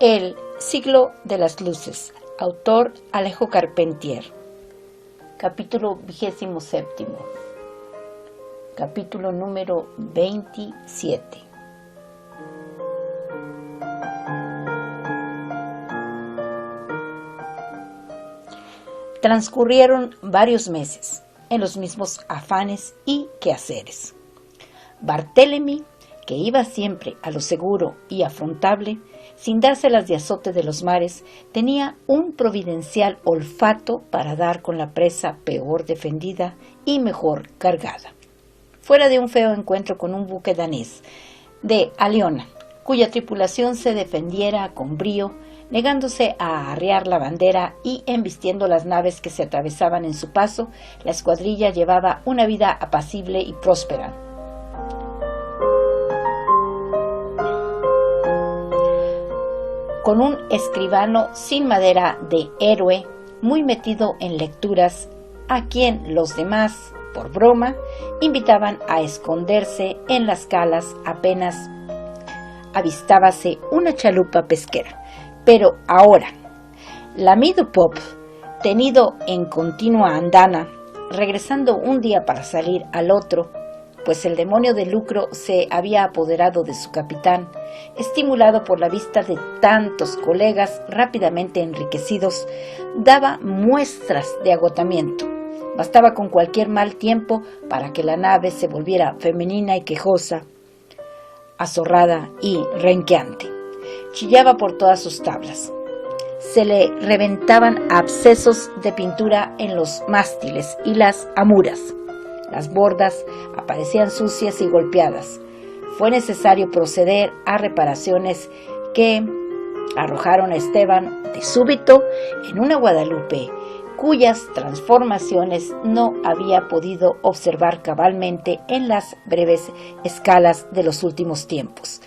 El siglo de las luces, autor Alejo Carpentier. Capítulo 27. Capítulo número 27. Transcurrieron varios meses en los mismos afanes y quehaceres. Barthélemy, que iba siempre a lo seguro y afrontable, sin dárselas de azote de los mares, tenía un providencial olfato para dar con la presa peor defendida y mejor cargada. Fuera de un feo encuentro con un buque danés de Aliona, cuya tripulación se defendiera con brío, negándose a arriar la bandera y embistiendo las naves que se atravesaban en su paso, la escuadrilla llevaba una vida apacible y próspera. Con un escribano sin madera de héroe, muy metido en lecturas, a quien los demás, por broma, invitaban a esconderse en las calas apenas avistábase una chalupa pesquera. Pero ahora, lamido Pop, tenido en continua andana, regresando un día para salir al otro, pues el demonio de lucro se había apoderado de su capitán, estimulado por la vista de tantos colegas rápidamente enriquecidos, daba muestras de agotamiento. Bastaba con cualquier mal tiempo para que la nave se volviera femenina y quejosa, azorrada y renqueante. Chillaba por todas sus tablas. Se le reventaban abscesos de pintura en los mástiles y las amuras. Las bordas aparecían sucias y golpeadas. Fue necesario proceder a reparaciones que arrojaron a Esteban de súbito en una Guadalupe cuyas transformaciones no había podido observar cabalmente en las breves escalas de los últimos tiempos.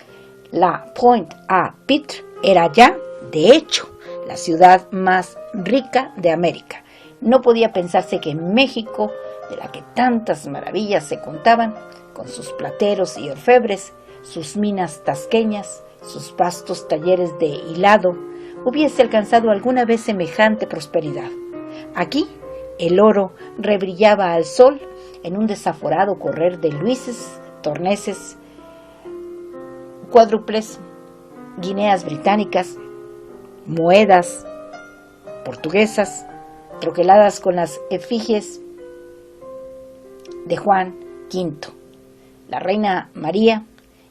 La Pointe-à-Pitre era ya, de hecho, la ciudad más rica de América. No podía pensarse que México, de la que tantas maravillas se contaban, con sus plateros y orfebres, sus minas tasqueñas, sus vastos talleres de hilado, hubiese alcanzado alguna vez semejante prosperidad. Aquí el oro rebrillaba al sol en un desaforado correr de luises, torneses, cuádruples, guineas británicas, moedas portuguesas, troqueladas con las efigies de Juan V, la reina María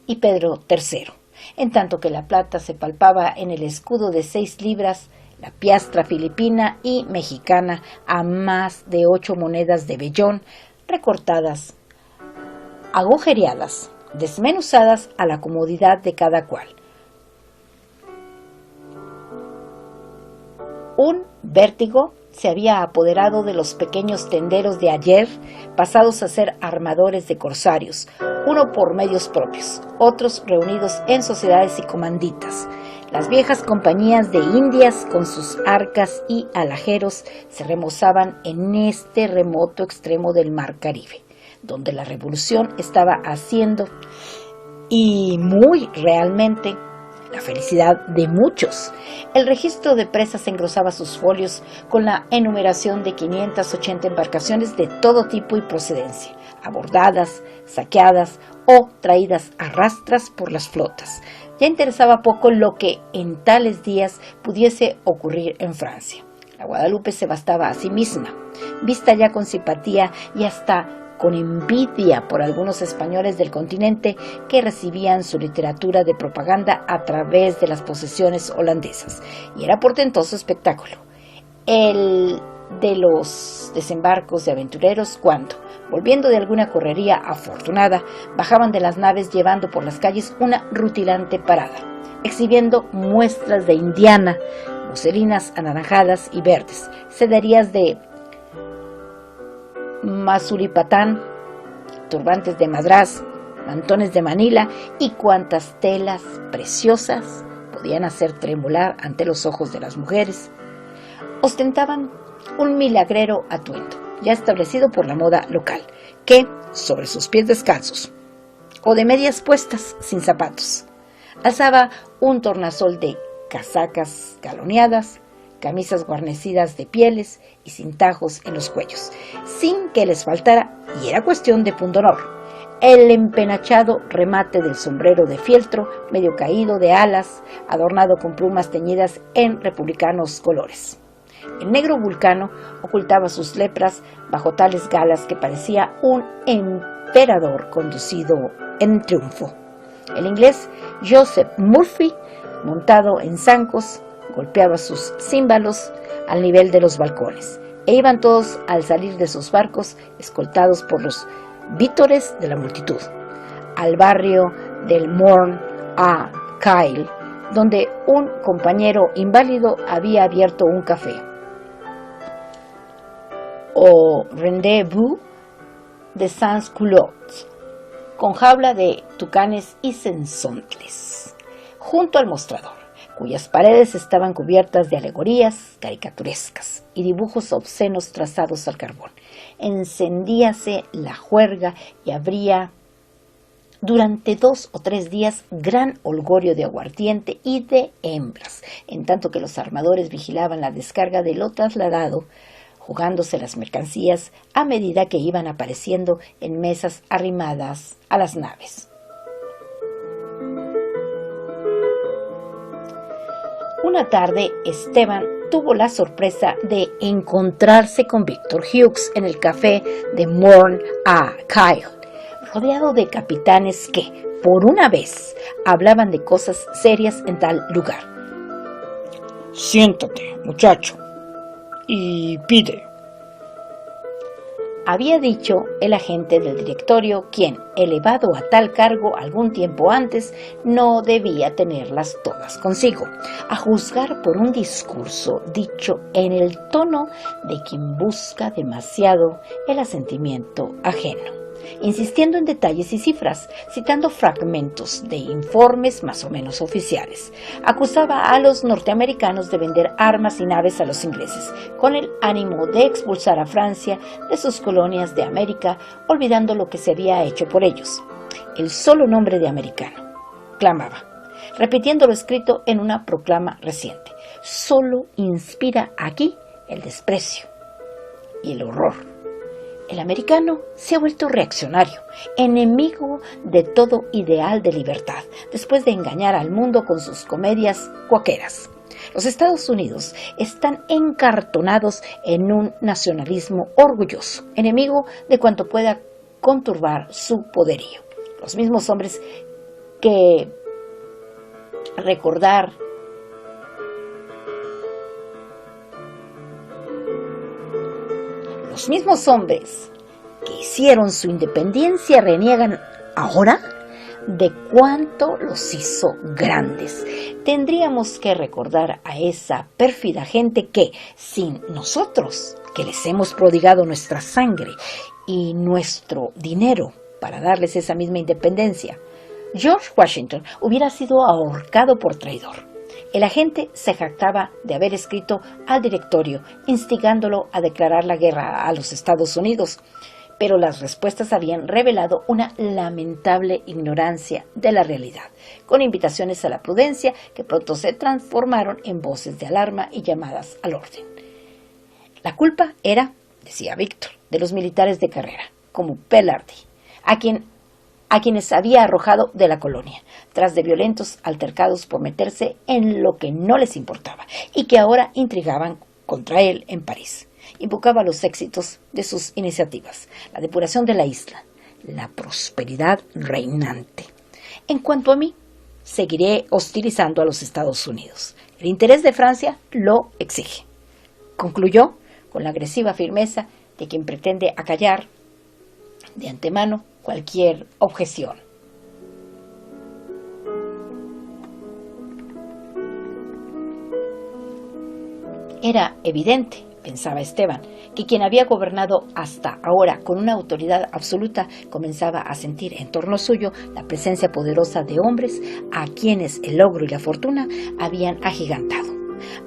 y Pedro III, en tanto que la plata se palpaba en el escudo de 6 libras, la piastra filipina y mexicana a más de 8 monedas de vellón, recortadas, agujereadas, desmenuzadas a la comodidad de cada cual. Un vértigo se había apoderado de los pequeños tenderos de ayer, pasados a ser armadores de corsarios, uno por medios propios, otros reunidos en sociedades y comanditas. Las viejas compañías de indias con sus arcas y alajeros se remozaban en este remoto extremo del mar Caribe, donde la revolución estaba haciendo, y muy realmente, la felicidad de muchos. El registro de presas engrosaba sus folios con la enumeración de 580 embarcaciones de todo tipo y procedencia, abordadas, saqueadas o traídas a rastras por las flotas. Ya interesaba poco lo que en tales días pudiese ocurrir en Francia. La Guadalupe se bastaba a sí misma, vista ya con simpatía y hasta con envidia por algunos españoles del continente que recibían su literatura de propaganda a través de las posesiones holandesas, y era portentoso espectáculo el de los desembarcos de aventureros cuando, volviendo de alguna correría afortunada, bajaban de las naves llevando por las calles una rutilante parada, exhibiendo muestras de indiana, muselinas anaranjadas y verdes, sederías de Masuripatán, turbantes de Madrás, mantones de Manila y cuantas telas preciosas podían hacer tremular ante los ojos de las mujeres. Ostentaban un milagrero atuendo, ya establecido por la moda local, que, sobre sus pies descalzos, o de medias puestas sin zapatos, alzaba un tornasol de casacas galoneadas, camisas guarnecidas de pieles y cintajos en los cuellos, sin que les faltara, y era cuestión de pundonor, el empenachado remate del sombrero de fieltro, medio caído de alas, adornado con plumas teñidas en republicanos colores. El negro Vulcano ocultaba sus lepras bajo tales galas que parecía un emperador conducido en triunfo. El inglés Joseph Murphy, montado en zancos, golpeaba sus címbalos al nivel de los balcones, e iban todos al salir de sus barcos escoltados por los vítores de la multitud, al barrio del Morne à Cail, donde un compañero inválido había abierto un café, o Rendez-vous de Sans-Culottes, con jaula de tucanes y sensontles, junto al mostrador, cuyas paredes estaban cubiertas de alegorías caricaturescas y dibujos obscenos trazados al carbón. Encendíase la juerga y habría durante 2 o 3 días gran holgorio de aguardiente y de hembras, en tanto que los armadores vigilaban la descarga de lo trasladado, jugándose las mercancías a medida que iban apareciendo en mesas arrimadas a las naves. Una tarde, Esteban tuvo la sorpresa de encontrarse con Victor Hughes en el café de Morne à Cail, rodeado de capitanes que, por una vez, hablaban de cosas serias en tal lugar. «Siéntate, muchacho, y pide», había dicho el agente del directorio, quien, elevado a tal cargo algún tiempo antes, no debía tenerlas todas consigo, a juzgar por un discurso dicho en el tono de quien busca demasiado el asentimiento ajeno, insistiendo en detalles y cifras, citando fragmentos de informes más o menos oficiales. Acusaba a los norteamericanos de vender armas y naves a los ingleses, con el ánimo de expulsar a Francia de sus colonias de América, olvidando lo que se había hecho por ellos. El solo nombre de americano, clamaba, repitiendo lo escrito en una proclama reciente, solo inspira aquí el desprecio y el horror. El americano se ha vuelto reaccionario, enemigo de todo ideal de libertad, después de engañar al mundo con sus comedias cuaqueras. Los Estados Unidos están encartonados en un nacionalismo orgulloso, enemigo de cuanto pueda conturbar su poderío. Los mismos hombres que recordar Los mismos hombres que hicieron su independencia reniegan ahora de cuánto los hizo grandes. Tendríamos que recordar a esa pérfida gente que, sin nosotros, que les hemos prodigado nuestra sangre y nuestro dinero para darles esa misma independencia, George Washington hubiera sido ahorcado por traidor. El agente se jactaba de haber escrito al directorio, instigándolo a declarar la guerra a los Estados Unidos, pero las respuestas habían revelado una lamentable ignorancia de la realidad, con invitaciones a la prudencia que pronto se transformaron en voces de alarma y llamadas al orden. La culpa era, decía Víctor, de los militares de carrera, como Pelardi, a quienes había arrojado de la colonia, tras de violentos altercados por meterse en lo que no les importaba, y que ahora intrigaban contra él en París. Invocaba los éxitos de sus iniciativas, la depuración de la isla, la prosperidad reinante. En cuanto a mí, seguiré hostilizando a los Estados Unidos. El interés de Francia lo exige. Concluyó con la agresiva firmeza de quien pretende acallar de antemano cualquier objeción. Era evidente, pensaba Esteban, que quien había gobernado hasta ahora con una autoridad absoluta comenzaba a sentir en torno suyo la presencia poderosa de hombres a quienes el logro y la fortuna habían agigantado.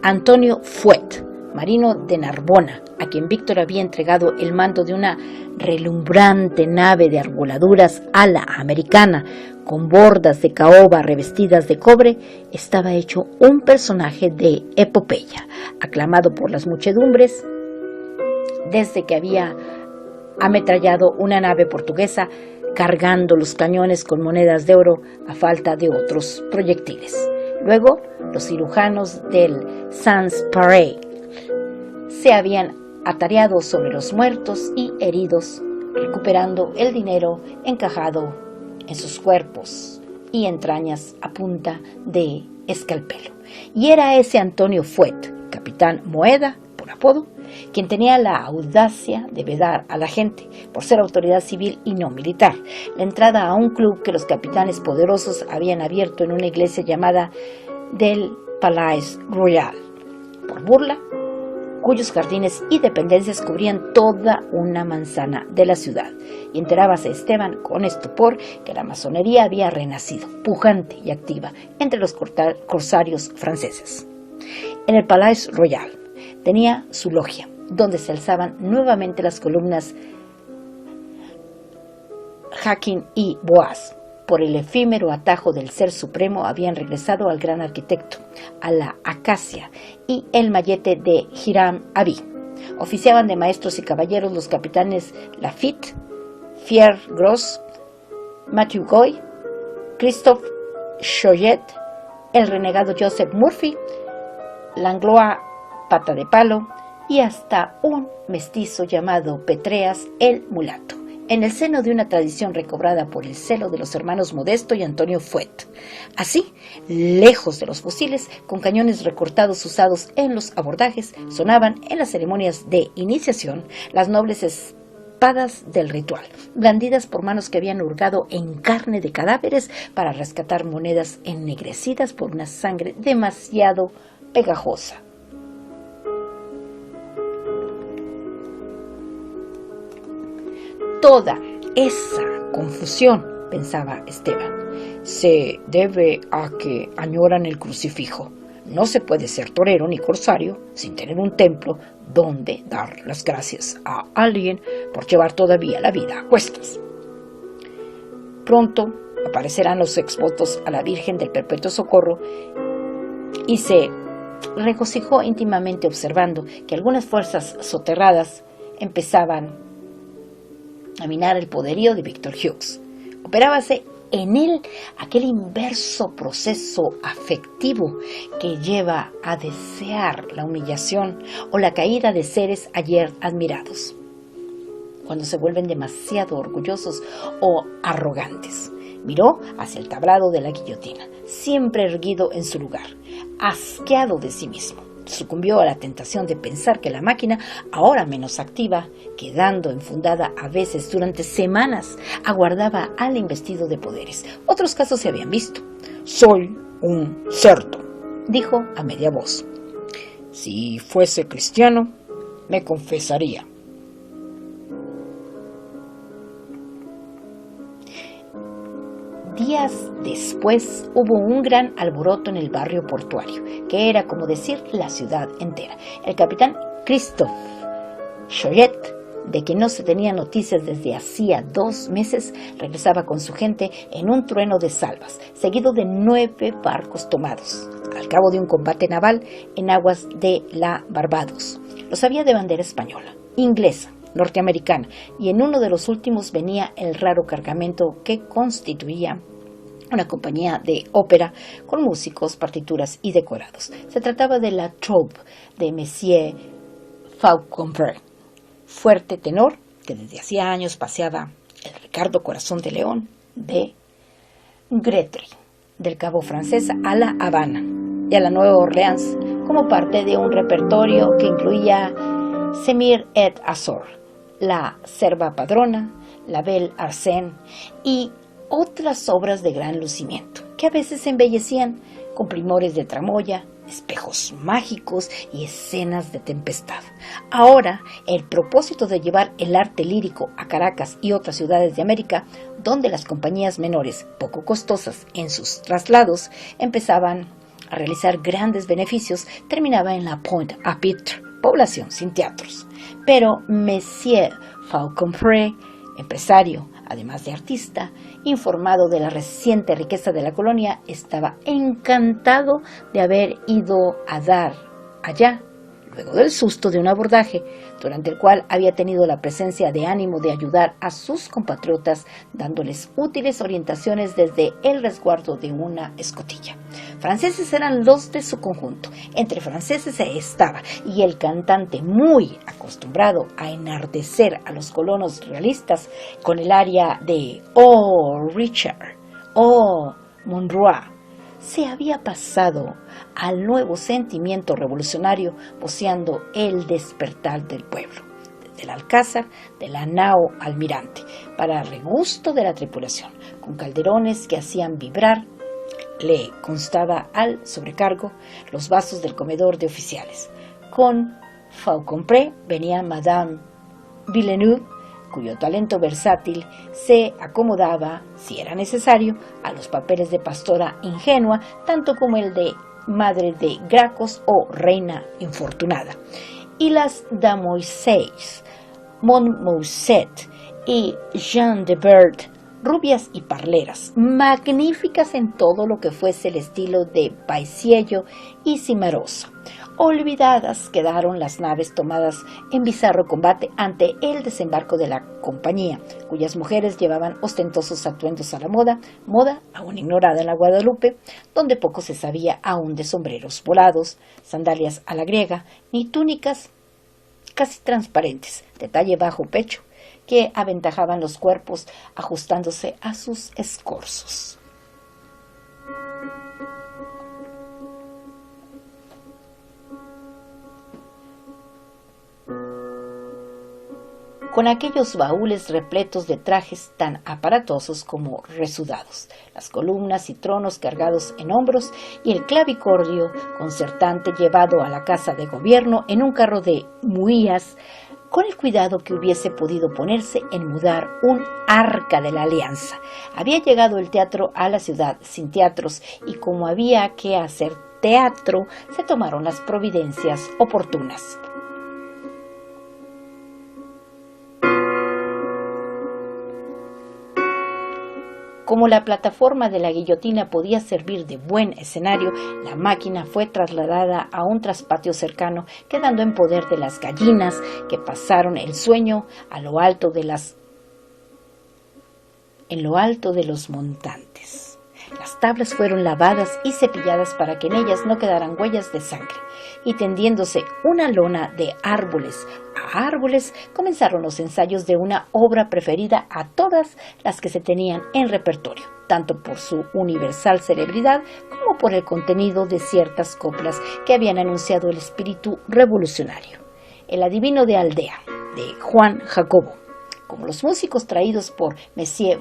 Antonio Fuet, marino de Narbona, a quien Víctor había entregado el mando de una relumbrante nave de arbolladuras a la americana, con bordas de caoba revestidas de cobre, estaba hecho un personaje de epopeya, aclamado por las muchedumbres desde que había ametrallado una nave portuguesa cargando los cañones con monedas de oro a falta de otros proyectiles. Luego, los cirujanos del Sans Pareil se habían atareado sobre los muertos y heridos, recuperando el dinero encajado en sus cuerpos y entrañas a punta de escalpelo. Y era ese Antonio Fuet, capitán Moeda, por apodo, quien tenía la audacia de vedar a la gente, por ser autoridad civil y no militar, la entrada a un club que los capitanes poderosos habían abierto en una iglesia llamada del Palais Royal, por burla, cuyos jardines y dependencias cubrían toda una manzana de la ciudad. Y enterábase Esteban con estupor que la masonería había renacido, pujante y activa, entre los corsarios franceses. En el Palais Royal tenía su logia, donde se alzaban nuevamente las columnas Jaquín y Boaz. Por el efímero atajo del Ser Supremo habían regresado al gran arquitecto, a la Acacia y el mayete de Hiram Abi. Oficiaban de maestros y caballeros los capitanes Lafitte, Pierre Gros, Matthew Goy, Christophe Choyet, el renegado Joseph Murphy, Langlois Pata de Palo y hasta un mestizo llamado Petreas el Mulato, en el seno de una tradición recobrada por el celo de los hermanos Modesto y Antonio Fuet. Así, lejos de los fusiles, con cañones recortados usados en los abordajes, sonaban en las ceremonias de iniciación las nobles espadas del ritual, blandidas por manos que habían hurgado en carne de cadáveres para rescatar monedas ennegrecidas por una sangre demasiado pegajosa. Toda esa confusión, pensaba Esteban, se debe a que añoran el crucifijo. No se puede ser torero ni corsario sin tener un templo donde dar las gracias a alguien por llevar todavía la vida a cuestas. Pronto aparecerán los exvotos a la Virgen del Perpetuo Socorro y se regocijó íntimamente observando que algunas fuerzas soterradas empezaban a minar el poderío de Víctor Hughes. Operábase en él aquel inverso proceso afectivo que lleva a desear la humillación o la caída de seres ayer admirados, cuando se vuelven demasiado orgullosos o arrogantes. Miró hacia el tablado de la guillotina, siempre erguido en su lugar, asqueado de sí mismo. Sucumbió a la tentación de pensar que la máquina, ahora menos activa, quedando enfundada a veces durante semanas, aguardaba al investido de poderes. Otros casos se habían visto. Soy un cerdo, dijo a media voz. Si fuese cristiano, me confesaría. Días después hubo un gran alboroto en el barrio portuario, que era como decir la ciudad entera. El capitán Christophe Choyet, de quien no se tenía noticias desde hacía 2 meses, regresaba con su gente en un trueno de salvas, seguido de 9 barcos tomados, al cabo de un combate naval en aguas de la Barbados. Los había de bandera española, inglesa, norteamericana, y en uno de los últimos venía el raro cargamento que constituía una compañía de ópera con músicos, partituras y decorados. Se trataba de la troupe de Monsieur Fauconpre, fuerte tenor que desde hacía años paseaba el Ricardo Corazón de León de Gretry, del Cabo Francés a la Habana y a la Nueva Orleans, como parte de un repertorio que incluía Semir et Azor, La Serva Padrona, La Belle Arsène y otras obras de gran lucimiento, que a veces se embellecían con primores de tramoya, espejos mágicos y escenas de tempestad. Ahora, el propósito de llevar el arte lírico a Caracas y otras ciudades de América, donde las compañías menores, poco costosas en sus traslados, empezaban a realizar grandes beneficios, terminaba en la Pointe-à-Pitre, población sin teatros. Pero Monsieur Fauconpre, empresario, además de artista, informado de la reciente riqueza de la colonia, estaba encantado de haber ido a dar allá, luego del susto de un abordaje, durante el cual había tenido la presencia de ánimo de ayudar a sus compatriotas, dándoles útiles orientaciones desde el resguardo de una escotilla. Franceses eran los de su conjunto. Entre franceses estaba, y el cantante, muy acostumbrado a enardecer a los colonos realistas con el aria de "Oh, Richard, oh, Monroe", se había pasado al nuevo sentimiento revolucionario, voceando el despertar del pueblo, desde el alcázar de la nao Almirante, para regusto de la tripulación, con calderones que hacían vibrar, le constaba al sobrecargo, los vasos del comedor de oficiales. Con Fauconpré venía Madame Villeneuve, cuyo talento versátil se acomodaba, si era necesario, a los papeles de pastora ingenua, tanto como el de madre de Gracos o reina infortunada. Y las Damoiselles, Montmousset y Jeanne de Bert, rubias y parleras, magníficas en todo lo que fuese el estilo de Paisiello y Cimarosa. Olvidadas quedaron las naves tomadas en bizarro combate ante el desembarco de la compañía, cuyas mujeres llevaban ostentosos atuendos a la moda aún ignorada en la Guadalupe, donde poco se sabía aún de sombreros volados, sandalias a la griega, ni túnicas casi transparentes, de talle bajo pecho, que aventajaban los cuerpos ajustándose a sus escorzos. Con aquellos baúles repletos de trajes tan aparatosos como resudados, las columnas y tronos cargados en hombros y el clavicordio concertante llevado a la casa de gobierno en un carro de muías, con el cuidado que hubiese podido ponerse en mudar un arca de la alianza. Había llegado el teatro a la ciudad sin teatros, y como había que hacer teatro, se tomaron las providencias oportunas. Como la plataforma de la guillotina podía servir de buen escenario, la máquina fue trasladada a un traspatio cercano, quedando en poder de las gallinas, que pasaron el sueño en lo alto de los montantes. Las tablas fueron lavadas y cepilladas para que en ellas no quedaran huellas de sangre, y tendiéndose una lona de árboles a árboles, comenzaron los ensayos de una obra preferida a todas las que se tenían en repertorio, tanto por su universal celebridad como por el contenido de ciertas coplas que habían anunciado el espíritu revolucionario. El adivino de Aldea, de Juan Jacobo. Como los músicos traídos por Monsieur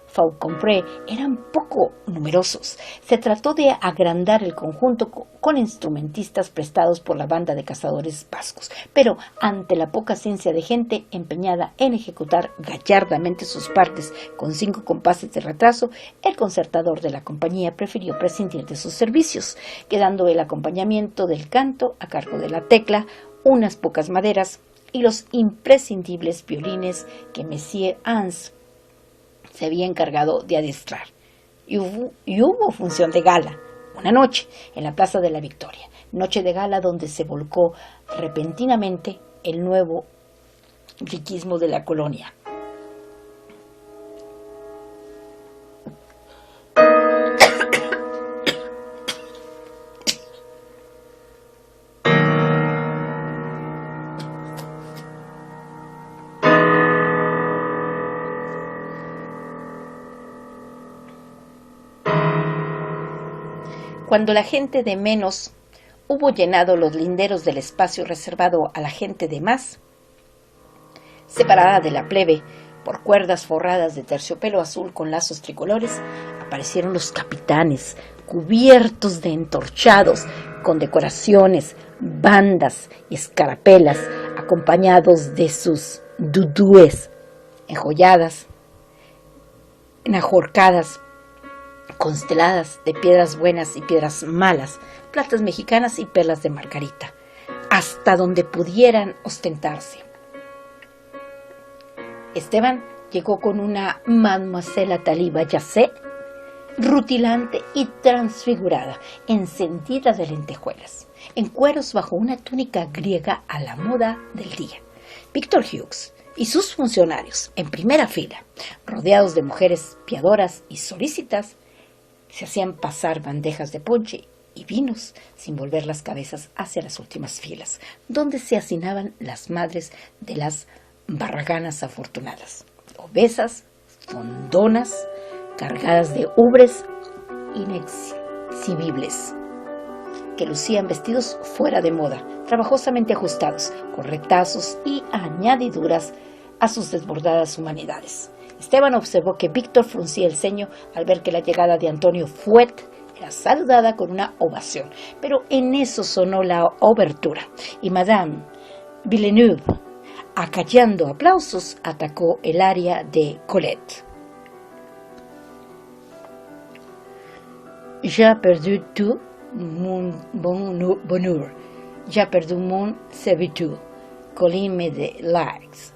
Fauconpré eran poco numerosos, se trató de agrandar el conjunto con instrumentistas prestados por la banda de cazadores vascos, pero ante la poca ciencia de gente empeñada en ejecutar gallardamente sus partes con 5 compases de retraso, el concertador de la compañía prefirió prescindir de sus servicios, quedando el acompañamiento del canto a cargo de la tecla, unas pocas maderas y los imprescindibles violines que Monsieur Hans se había encargado de adiestrar. Y hubo función de gala, una noche, en la Plaza de la Victoria, noche de gala donde se volcó repentinamente el nuevo riquismo de la colonia. Cuando la gente de menos hubo llenado los linderos del espacio reservado a la gente de más, separada de la plebe por cuerdas forradas de terciopelo azul con lazos tricolores, aparecieron los capitanes, cubiertos de entorchados, con decoraciones, bandas y escarapelas, acompañados de sus dudúes enjolladas, enajorcadas, consteladas de piedras buenas y piedras malas, platas mexicanas y perlas de margarita, hasta donde pudieran ostentarse. Esteban llegó con una Mademoiselle Athalie Bayassé, rutilante y transfigurada, encendida de lentejuelas, en cueros bajo una túnica griega a la moda del día. Victor Hughes y sus funcionarios, en primera fila, rodeados de mujeres piadoras y solícitas, se hacían pasar bandejas de ponche y vinos sin volver las cabezas hacia las últimas filas, donde se hacinaban las madres de las barraganas afortunadas, obesas, fondonas, cargadas de ubres inexhibibles, que lucían vestidos fuera de moda, trabajosamente ajustados, con retazos y añadiduras a sus desbordadas humanidades. Esteban observó que Víctor fruncía el ceño al ver que la llegada de Antonio Fuet era saludada con una ovación, pero en eso sonó la obertura y Madame Villeneuve, acallando aplausos, atacó el aria de Colette. J'ai perdu tout mon bonheur, j'ai perdu mon servitude, Colin me de likes.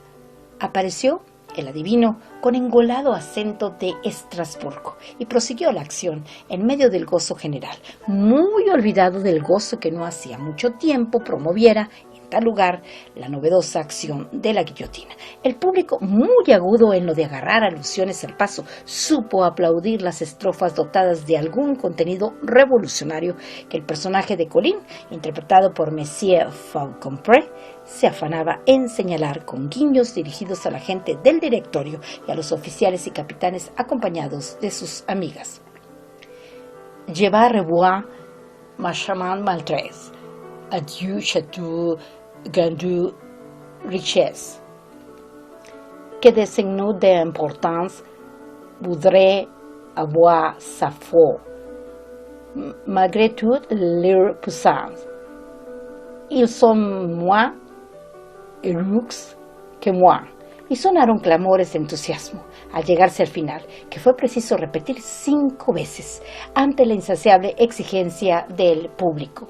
Apareció el adivino con engolado acento de Estrasburgo y prosiguió la acción en medio del gozo general, muy olvidado del gozo que no hacía mucho tiempo promoviera en tal lugar la novedosa acción de la guillotina. El público, muy agudo en lo de agarrar alusiones al paso, supo aplaudir las estrofas dotadas de algún contenido revolucionario que el personaje de Colin, interpretado por Monsieur Falcompré, se afanaba en señalar con guiños dirigidos a la gente del directorio y a los oficiales y capitanes acompañados de sus amigas. Je vais revoir ma charmante maltraise. Adieu château, grandeur, richesse. Que des signes d'importance voudrait avoir sa foi, malgré toute leur puissance. Ils sont moins heroiques que moi. Y sonaron clamores de entusiasmo al llegarse al final, que fue preciso repetir 5 veces ante la insaciable exigencia del público.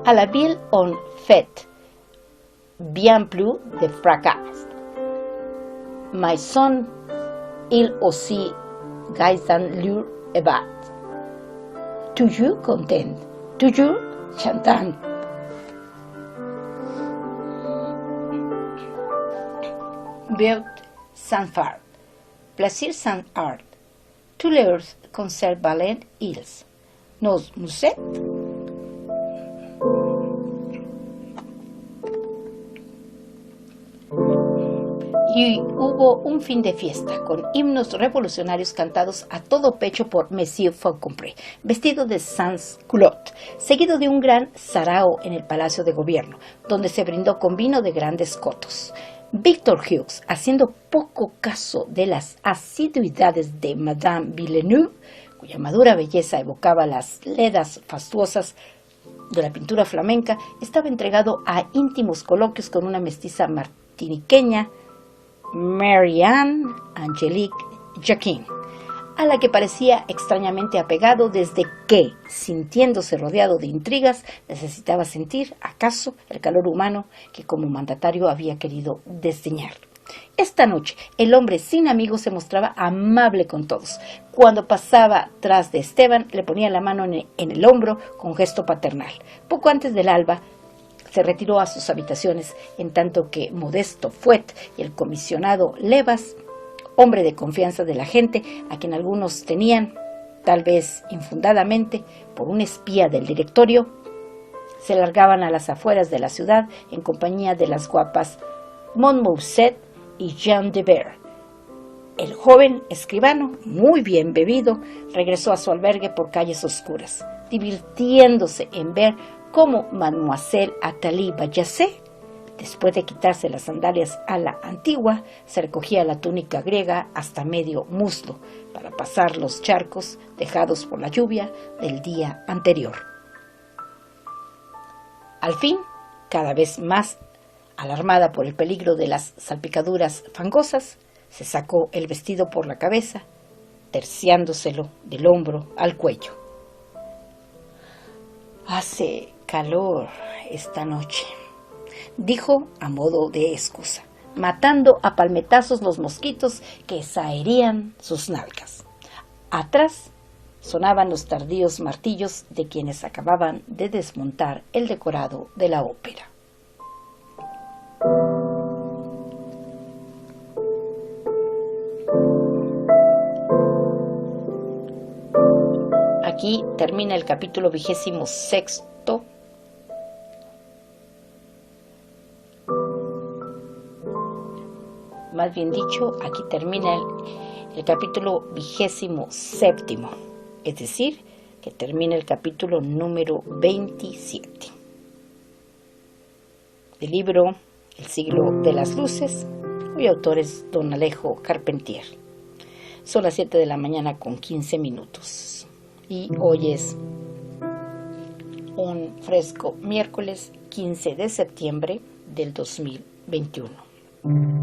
À la ville on fait bien plus de fracas. Mais son ils aussi gaisan leur ébat. Toujours content, toujours chantant. Beurt sans phare, plaisir sans art. Tous leurs concerts ballets ils. Nos musettes. Y hubo un fin de fiesta, con himnos revolucionarios cantados a todo pecho por Monsieur Falcompré, vestido de sans-culotte, seguido de un gran sarao en el Palacio de Gobierno, donde se brindó con vino de grandes cotos. Victor Hughes, haciendo poco caso de las asiduidades de Madame Villeneuve, cuya madura belleza evocaba las ledas fastuosas de la pintura flamenca, estaba entregado a íntimos coloquios con una mestiza martiniqueña, Marianne Angelique Jacquin, a la que parecía extrañamente apegado desde que, sintiéndose rodeado de intrigas, necesitaba sentir, acaso, el calor humano que como mandatario había querido desdeñar. Esta noche, el hombre sin amigos se mostraba amable con todos. Cuando pasaba tras de Esteban, le ponía la mano en el hombro con gesto paternal. Poco antes del alba, se retiró a sus habitaciones, en tanto que Modesto Fuet y el comisionado Levas, hombre de confianza de la gente, a quien algunos tenían, tal vez infundadamente, por un espía del directorio, se largaban a las afueras de la ciudad en compañía de las guapas Montmousset y Jean de Ver. El joven escribano, muy bien bebido, regresó a su albergue por calles oscuras, divirtiéndose en ver cómo Mademoiselle Athalie Bayassé, después de quitarse las sandalias a la antigua, se recogía la túnica griega hasta medio muslo para pasar los charcos dejados por la lluvia del día anterior. Al fin, cada vez más alarmada por el peligro de las salpicaduras fangosas, se sacó el vestido por la cabeza, terciándoselo del hombro al cuello. Hace calor esta noche, dijo a modo de excusa, matando a palmetazos los mosquitos que zaherían sus nalgas. Atrás sonaban los tardíos martillos de quienes acababan de desmontar el decorado de la ópera. Aquí termina el capítulo 26. Más bien dicho, aquí termina el capítulo 27, es decir, que termina el capítulo número 27 del libro El siglo de las luces, cuyo autor es don Alejo Carpentier. Son las 7 de la mañana con 15 minutos y hoy es un fresco miércoles 15 de septiembre del 2021.